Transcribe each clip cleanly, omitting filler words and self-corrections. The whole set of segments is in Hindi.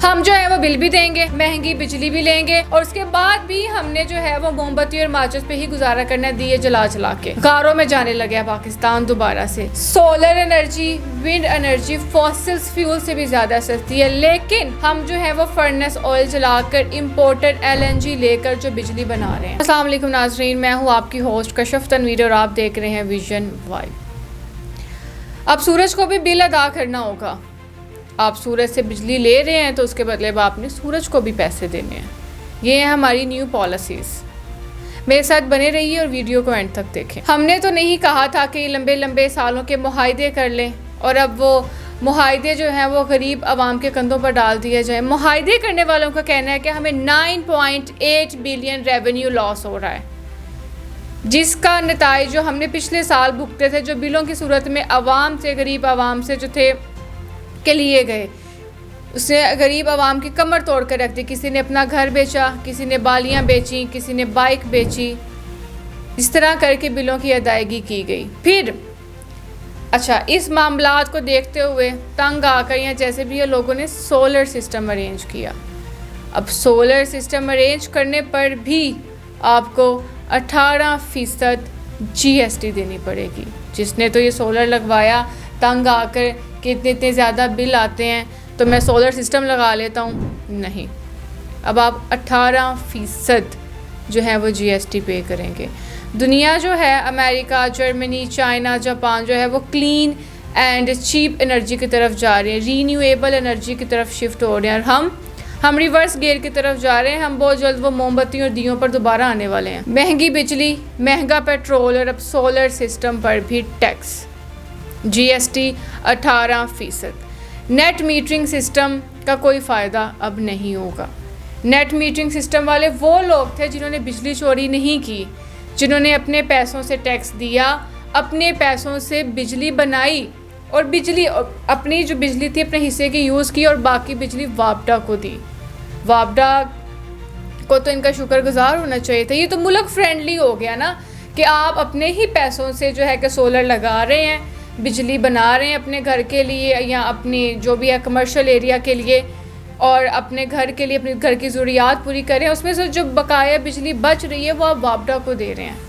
हम जो है वो बिल भी देंगे, महंगी बिजली भी लेंगे और उसके बाद भी हमने जो है वो मोमबत्ती और माचिस पे ही गुजारा करना, दिए जला जला के। गारों में जाने लगे पाकिस्तान दोबारा से। Solar energy, wind energy fossils fuel से भी ज्यादा सस्ती है, लेकिन हम जो है वो फर्नेस ऑयल जलाकर इम्पोर्टेड LNG लेकर जो बिजली बना रहे हैं। अस्सलाम वालेकुम नाज़रीन, मैं हूँ आपकी होस्ट कशफ तनवीर और आप देख रहे हैं विजन वाइब। अब सूरज को भी बिल अदा करना होगा। आप सूरज से बिजली ले रहे हैं तो उसके बदले में आपने सूरज को भी पैसे देने हैं। ये है हमारी न्यू पॉलिसीज़। मेरे साथ बने रहिए और वीडियो को एंड तक देखें। हमने तो नहीं कहा था कि लंबे लंबे सालों के मुआहदे कर लें और अब वो मुआहदे जो हैं वो गरीब आवाम के कंधों पर डाल दिए जाए। मुआहदे करने वालों का कहना है कि हमें 9.8 बिलियन रेवेन्यू लॉस हो रहा है, जिसका नताइज जो हमने पिछले साल भुगते थे, जो बिलों की सूरत में आवाम से, गरीब आवाम से जो थे के लिए गए, उसने गरीब आवाम की कमर तोड़ कर रख दी। किसी ने अपना घर बेचा, किसी ने बालियां बेची, किसी ने बाइक बेची। इस तरह करके बिलों की अदायगी की गई। फिर अच्छा, इस मामलात को देखते हुए तंग आकर या जैसे भी ये लोगों ने सोलर सिस्टम अरेंज किया। अब सोलर सिस्टम अरेंज करने पर भी आपको 18% GST देनी पड़ेगी। जिसने तो ये सोलर लगवाया, तंग आकर कि इतने ज़्यादा बिल आते हैं तो मैं सोलर सिस्टम लगा लेता हूँ, नहीं, अब आप 18% जो है वो GST पे करेंगे। दुनिया जो है, अमेरिका, जर्मनी, चाइना, जापान जो है वो क्लीन एंड चीप एनर्जी की तरफ जा रहे हैं, रीन्यूएबल एनर्जी की तरफ शिफ्ट हो रहे हैं, और हम रिवर्स गियर की तरफ जा रहे हैं। हम बहुत जल्द वो मोमबत्ती और दियों पर दोबारा आने वाले हैं। महंगी बिजली, महंगा पेट्रोल और अब सोलर सिस्टम पर भी tax, GST 18%। Net metering system का कोई फ़ायदा अब नहीं होगा। नेट मीटरिंग सिस्टम वाले वो लोग थे जिन्होंने बिजली चोरी नहीं की, जिन्होंने अपने पैसों से टैक्स दिया, अपने पैसों से बिजली बनाई और बिजली अपनी जो बिजली थी अपने हिस्से की यूज़ की और बाकी बिजली वापडा को दी। वापडा को तो इनका शुक्रगुजार होना चाहिए था। ये तो मुल्क फ्रेंडली हो गया ना कि आप अपने ही पैसों से जो है कि सोलर लगा रहे हैं, बिजली बना रहे हैं अपने घर के लिए या अपनी जो भी है कमर्शियल एरिया के लिए, और अपने घर के लिए अपने घर की ज़रूरियात पूरी कर रहे हैं। उसमें से जो बकाया बिजली बच रही है वो आप वापडा को दे रहे हैं।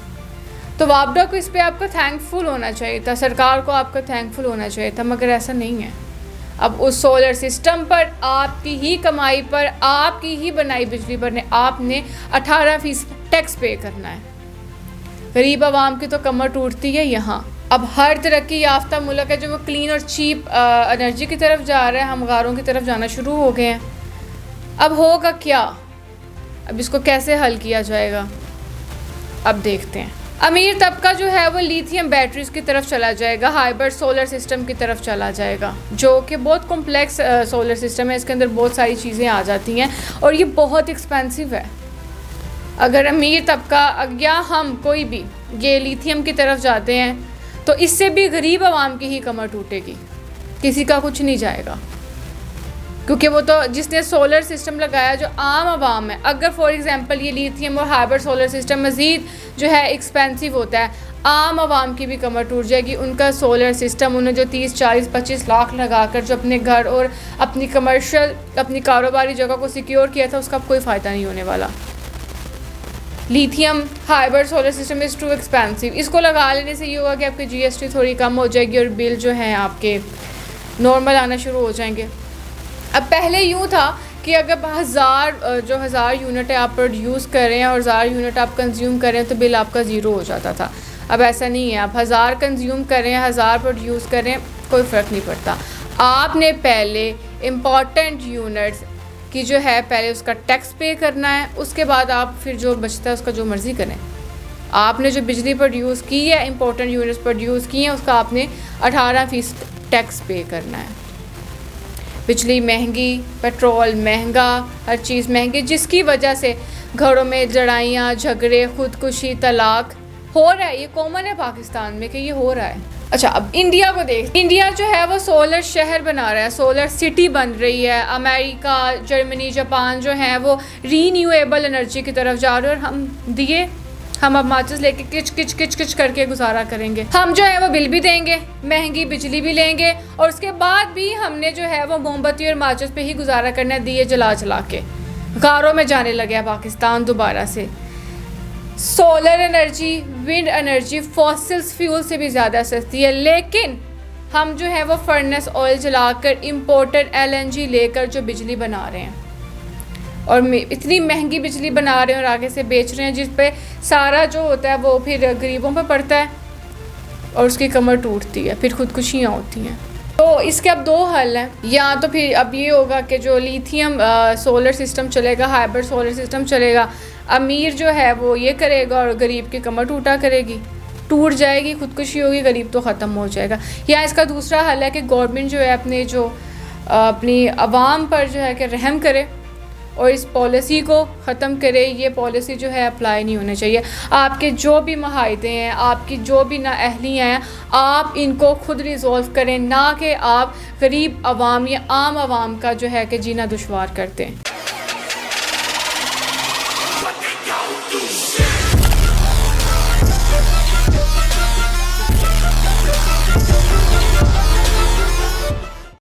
तो वापडा को इस पे आपको थैंकफुल होना चाहिए था, सरकार को आपका थैंकफुल होना चाहिए था, मगर ऐसा नहीं है। अब उस सोलर सिस्टम पर, आपकी ही कमाई पर, आपकी ही बनाई बिजली पर आपने 18% टैक्स पे करना है। गरीब आवाम की तो कमर टूटती है यहाँ। अब हर तरक्की याफ्ता मुल्क है जो वो क्लीन और चीप एनर्जी की तरफ जा रहा है, हम गारों की तरफ जाना शुरू हो गए हैं। अब होगा क्या? अब इसको कैसे हल किया जाएगा, अब देखते हैं। अमीर तबका जो है वो लिथियम बैटरीज की तरफ चला जाएगा, हाइब्रिड सोलर सिस्टम की तरफ चला जाएगा, जो कि बहुत कॉम्प्लेक्स सोलर सिस्टम है। इसके अंदर बहुत सारी चीज़ें आ जाती हैं और ये बहुत एक्सपेंसिव है। अगर अमीर तबका या हम कोई भी ये लिथियम की तरफ जाते हैं तो इससे भी गरीब आवाम की ही कमर टूटेगी, किसी का कुछ नहीं जाएगा। क्योंकि वो तो जिसने सोलर सिस्टम लगाया जो आम आवाम है, अगर फॉर एग्जांपल ये लिथियम और हाइब्रिड सोलर सिस्टम मज़ीद जो है एक्सपेंसिव होता है, आम आवाम की भी कमर टूट जाएगी। उनका सोलर सिस्टम उन्हें जो 30, 40, 25 लाख लगाकर जो अपने घर और अपनी कमर्शियल, अपनी कारोबारी जगह को सिक्योर किया था, उसका कोई फ़ायदा नहीं होने वाला। Lithium hybrid solar system is too expensive. इसको लगा लेने से ये होगा कि आपकी GST थोड़ी कम हो जाएगी और बिल जो हैं आपके नॉर्मल आना शुरू हो जाएंगे। अब पहले यूँ था कि अगर 1000 यूनिट आप प्रोड्यूस करें और 1000 यूनिट आप कंज्यूम करें तो बिल आपका ज़ीरो हो जाता था। अब ऐसा नहीं है, आप 1000 कंज्यूम करें, 1000 प्रोड्यूस करें, कोई फ़र्क नहीं पड़ता। आपने पहले इम्पॉर्टेंट यूनिट्स कि जो है पहले उसका टैक्स पे करना है, उसके बाद आप फिर जो बचता है उसका जो मर्ज़ी करें। आपने जो बिजली प्रोड्यूस की है, इंपॉर्टेंट यूनिट्स प्रोड्यूस की हैं, उसका आपने 18% टैक्स पे करना है। बिजली महंगी, पेट्रोल महंगा, हर चीज़ महंगी, जिसकी वजह से घरों में लड़ाइयाँ, झगड़े, खुदकुशी, तलाक हो रहा है। ये कॉमन है पाकिस्तान में कि ये हो रहा है। अच्छा, अब इंडिया को देख, इंडिया जो है वो सोलर शहर बना रहा है, सोलर सिटी बन रही है। अमेरिका, जर्मनी, जापान जो हैं वो रीन्यूएबल एनर्जी की तरफ जा रहे हैं और हम दिए हम अब माचिस लेके किच किच किच किच करके गुजारा करेंगे। हम जो है वो बिल भी देंगे, महंगी बिजली भी लेंगे और उसके बाद भी हमने जो है वो मोमबत्ती और माचिस पे ही गुजारा करना है, दिए जला जला के। गारों में जाने लगे पाकिस्तान दोबारा से। Solar energy, wind energy fossils fuel से भी ज़्यादा सस्ती है, लेकिन हम जो है वो फर्नेस ऑयल जलाकर इम्पोर्टेड LNG लेकर जो बिजली बना रहे हैं और इतनी महंगी बिजली बना रहे हैं और आगे से बेच रहे हैं, जिस पे सारा जो होता है वो फिर गरीबों पे पड़ता है और उसकी कमर टूटती है, फिर खुदकुशियाँ होती हैं। तो इसके अब 2 हल हैं, या तो फिर अब ये होगा कि जो लिथियम सोलर सिस्टम चलेगा, हाइब्रिड सोलर सिस्टम चलेगा, अमीर जो है वो ये करेगा और गरीब की कमर टूट जाएगी, खुदकुशी होगी, गरीब तो ख़त्म हो जाएगा। या इसका दूसरा हल है कि गवर्नमेंट जो है अपनी आवाम पर जो है कि रहम करे और इस पॉलिसी को ख़त्म करे। ये पॉलिसी जो है अप्लाई नहीं होनी चाहिए। आपके जो भी मुआहदे हैं, आपकी जो भी नाअहलियाँ हैं, आप इनको खुद रिज़ॉल्व करें, ना कि आप गरीब आवाम या आम आवाम का जो है कि जीना दुश्वार करते हैं।